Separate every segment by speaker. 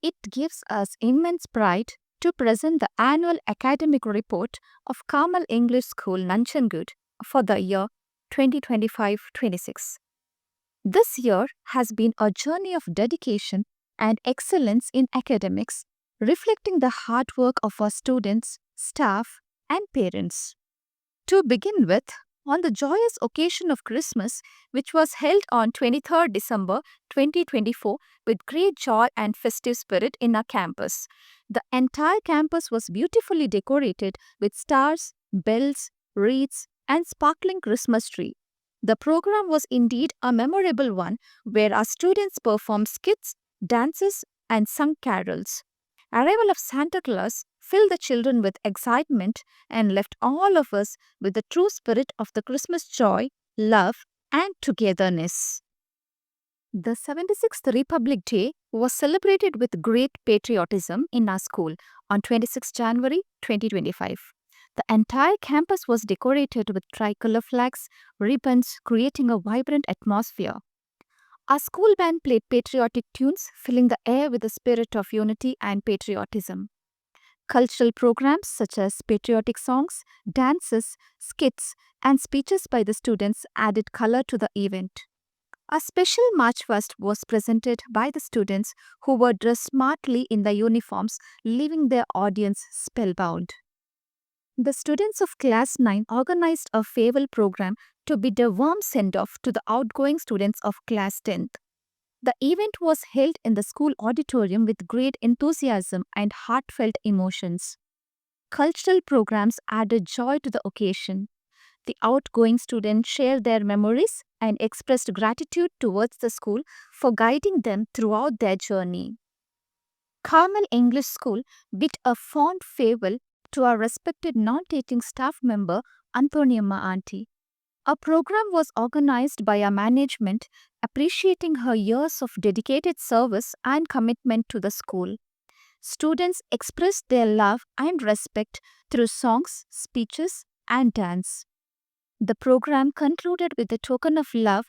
Speaker 1: It gives us immense pride to present the annual academic report of Carmel English School, Nanchangud, for the year 2025-26. This year has been a journey of dedication and excellence in academics, reflecting the hard work of our students, staff, and parents. To begin with, on the joyous occasion of Christmas, which was held on 23rd December 2024 with great joy and festive spirit in our campus. The entire campus was beautifully decorated with stars, bells, wreaths, and sparkling Christmas tree. The program was indeed a memorable one where our students performed skits, dances, and sung carols. Arrival of Santa Claus filled the children with excitement and left all of us with the true spirit of the Christmas joy, love, and togetherness. The 76th Republic Day was celebrated with great patriotism in our school on 26 January 2025. The entire campus was decorated with tricolor flags, ribbons, creating a vibrant atmosphere. Our school band played patriotic tunes, filling the air with the spirit of unity and patriotism. Cultural programs such as patriotic songs, dances, skits, and speeches by the students added color to the event. A special March Past was presented by the students who were dressed smartly in their uniforms, leaving their audience spellbound. The students of Class 9 organized a farewell program to bid a warm send off to the outgoing students of Class 10th. The event was held in the school auditorium with great enthusiasm and heartfelt emotions. Cultural programs added joy to the occasion. The outgoing students shared their memories and expressed gratitude towards the school for guiding them throughout their journey. Carmel English School bid a fond farewell to our respected non-teaching staff member Antoniamma Auntie. A program was organized by our management appreciating her years of dedicated service and commitment to the school. Students expressed their love and respect through songs, speeches, and dance. The program concluded with a token of love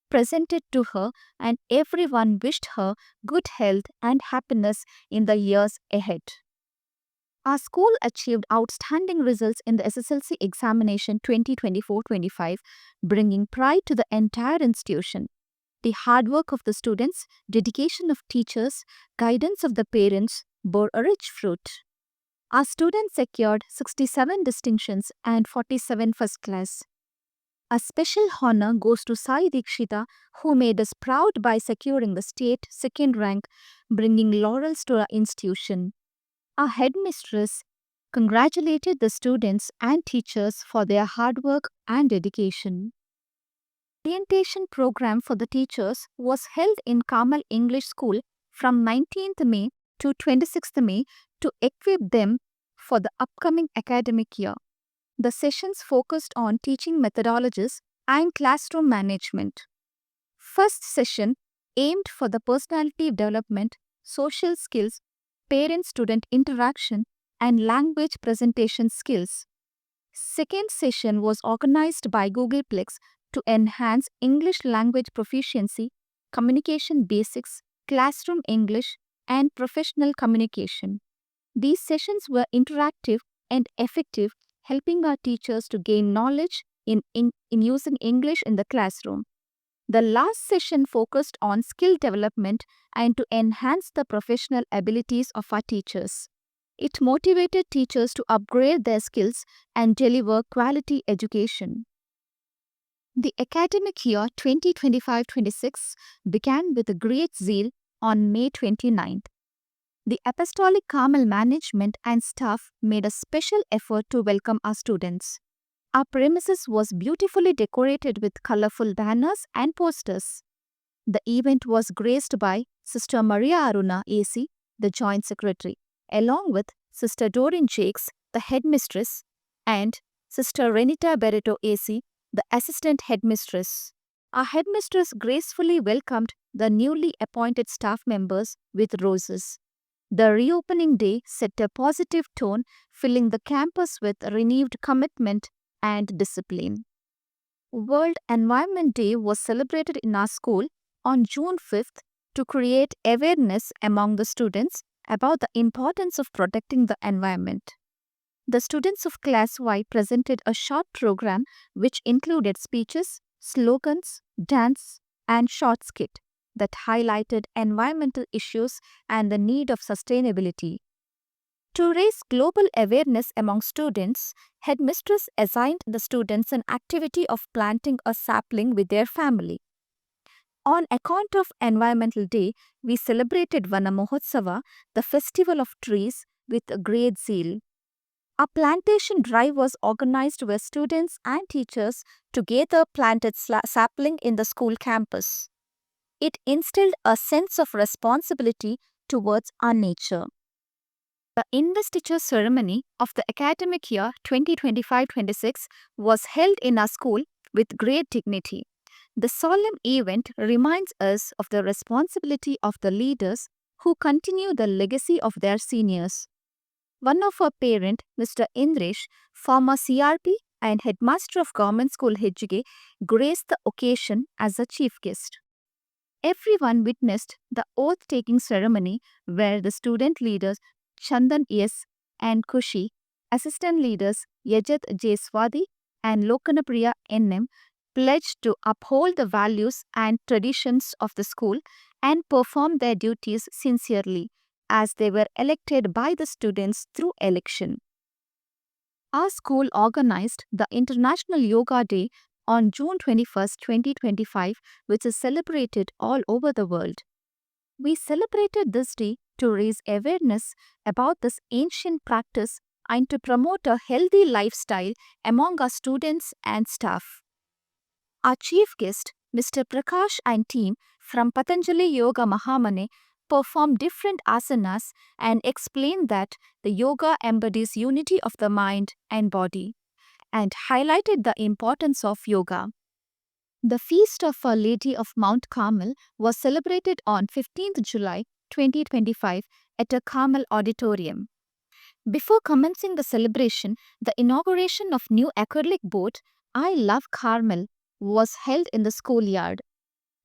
Speaker 1: presented to her, and everyone wished her good health and happiness in the years ahead. Our school achieved outstanding results in the SSLC examination 2024-25, bringing pride to the entire institution. The hard work of the students, dedication of teachers, guidance of the parents bore a rich fruit. Our students secured 67 distinctions and 47 first class. A special honor goes to Sai Dikshita, who made us proud by securing the state second rank, bringing laurels to our institution. Our headmistress congratulated the students and teachers for their hard work and dedication. Orientation program for the teachers was held in Carmel English School from 19th May to 26th May to equip them for the upcoming academic year. The sessions focused on teaching methodologies and classroom management. First session aimed for the personality development, social skills, parent-student interaction, and language presentation skills. Second session was organized by Googleplex to enhance English language proficiency, communication basics, classroom English, and professional communication. These sessions were interactive and effective, helping our teachers to gain knowledge in using English in the classroom. The last session focused on skill development and to enhance the professional abilities of our teachers. It motivated teachers to upgrade their skills and deliver quality education. The academic year 2025-26 began with a great zeal on May 29th. The Apostolic Carmel management and staff made a special effort to welcome our students. Our premises was beautifully decorated with colorful banners and posters. The event was graced by Sister Maria Aruna AC, the Joint Secretary, along with Sister Doreen Jakes, the Headmistress, and Sister Renita Bereto AC, the Assistant Headmistress. Our Headmistress gracefully welcomed the newly appointed staff members with roses. The reopening day set a positive tone, filling the campus with renewed commitment and discipline. World Environment Day was celebrated in our school on June 5th to create awareness among the students about the importance of protecting the environment. The students of Class Y presented a short program which included speeches, slogans, dance, and short skit that highlighted environmental issues and the need of sustainability. To raise global awareness among students, headmistress assigned the students an activity of planting a sapling with their family. On account of Environmental Day, we celebrated Vana Mahotsava, the festival of trees, with great zeal. A plantation drive was organized where students and teachers together planted sapling in the school campus. It instilled a sense of responsibility towards our nature. The investiture ceremony of the academic year 2025-26 was held in our school with great dignity. The solemn event reminds us of the responsibility of the leaders who continue the legacy of their seniors. One of our parent, Mr. Indresh, former CRP and headmaster of Government School Hejige, graced the occasion as a chief guest. Everyone witnessed the oath-taking ceremony where the student leaders Chandan S. and Kushi, assistant leaders Yajat J. Swadi and Lokanapriya N.M. pledged to uphold the values and traditions of the school and perform their duties sincerely as they were elected by the students through election. Our school organized the International Yoga Day on June 21, 2025, which is celebrated all over the world. We celebrated this day to raise awareness about this ancient practice and to promote a healthy lifestyle among our students and staff. Our chief guest, Mr. Prakash and team from Patanjali Yoga Mahamane performed different asanas and explained that the yoga embodies unity of the mind and body and highlighted the importance of yoga. The Feast of Our Lady of Mount Carmel was celebrated on 15th July 2025 at a Carmel auditorium. Before commencing the celebration, the inauguration of new acrylic board I Love Carmel was held in the schoolyard.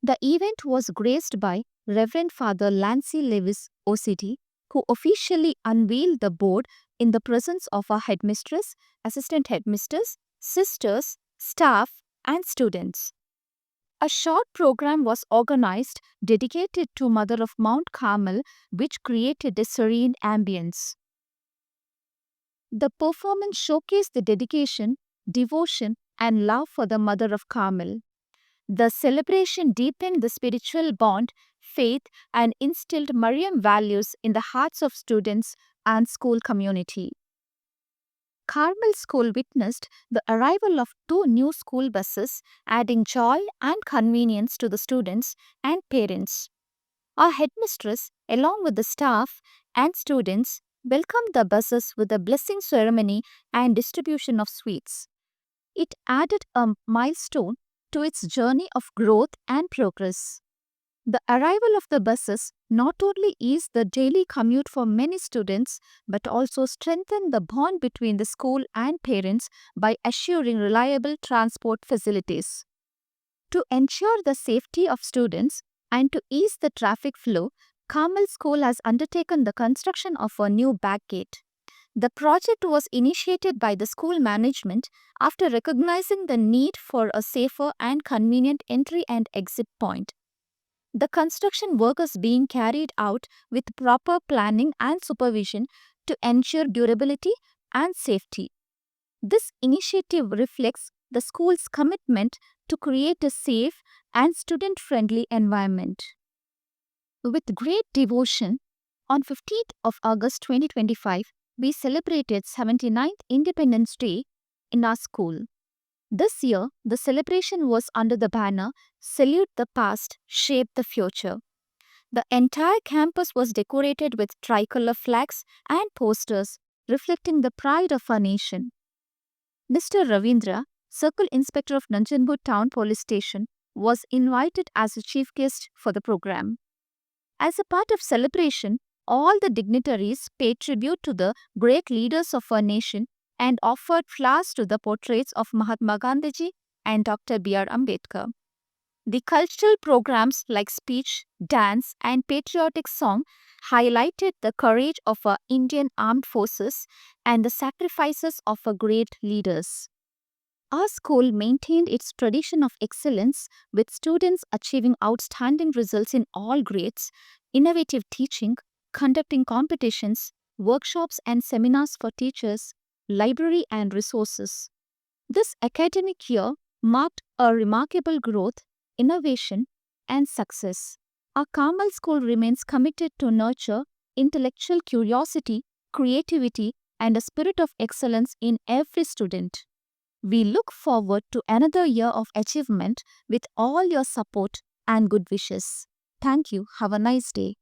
Speaker 1: The event was graced by Reverend Father Lancy Lewis, OCD, who officially unveiled the board in the presence of our headmistress, assistant headmistress, sisters, staff, and students. A short program was organized dedicated to Mother of Mount Carmel, which created a serene ambience. The performance showcased the dedication, devotion, and love for the Mother of Carmel. The celebration deepened the spiritual bond, faith, and instilled Mariam values in the hearts of students and school community. Carmel School witnessed the arrival of 2 new school buses, adding joy and convenience to the students and parents. Our headmistress, along with the staff and students, welcomed the buses with a blessing ceremony and distribution of sweets. It added a milestone to its journey of growth and progress. The arrival of the buses not only eased the daily commute for many students but also strengthened the bond between the school and parents by assuring reliable transport facilities. To ensure the safety of students and to ease the traffic flow, Carmel School has undertaken the construction of a new back gate. The project was initiated by the school management after recognizing the need for a safer and convenient entry and exit point. The construction work is being carried out with proper planning and supervision to ensure durability and safety. This initiative reflects the school's commitment to create a safe and student-friendly environment. With great devotion, on 15th of August 2025, we celebrated 79th Independence Day in our school. This year, the celebration was under the banner Salute the Past, Shape the Future. The entire campus was decorated with tricolor flags and posters reflecting the pride of our nation. Mr. Ravindra, Circle Inspector of Nanjangood Town Police Station, was invited as a chief guest for the program. As a part of celebration, all the dignitaries paid tribute to the great leaders of our nation and offered flowers to the portraits of Mahatma Gandhiji and Dr. B.R. Ambedkar. The cultural programs like speech, dance, and patriotic song highlighted the courage of our Indian armed forces and the sacrifices of our great leaders. Our school maintained its tradition of excellence with students achieving outstanding results in all grades, innovative teaching, conducting competitions, workshops, and seminars for teachers, library, and resources. This academic year marked a remarkable growth, innovation, and success. Our Carmel School remains committed to nurture intellectual curiosity, creativity, and a spirit of excellence in every student. We look forward to another year of achievement with all your support and good wishes. Thank you. Have a nice day.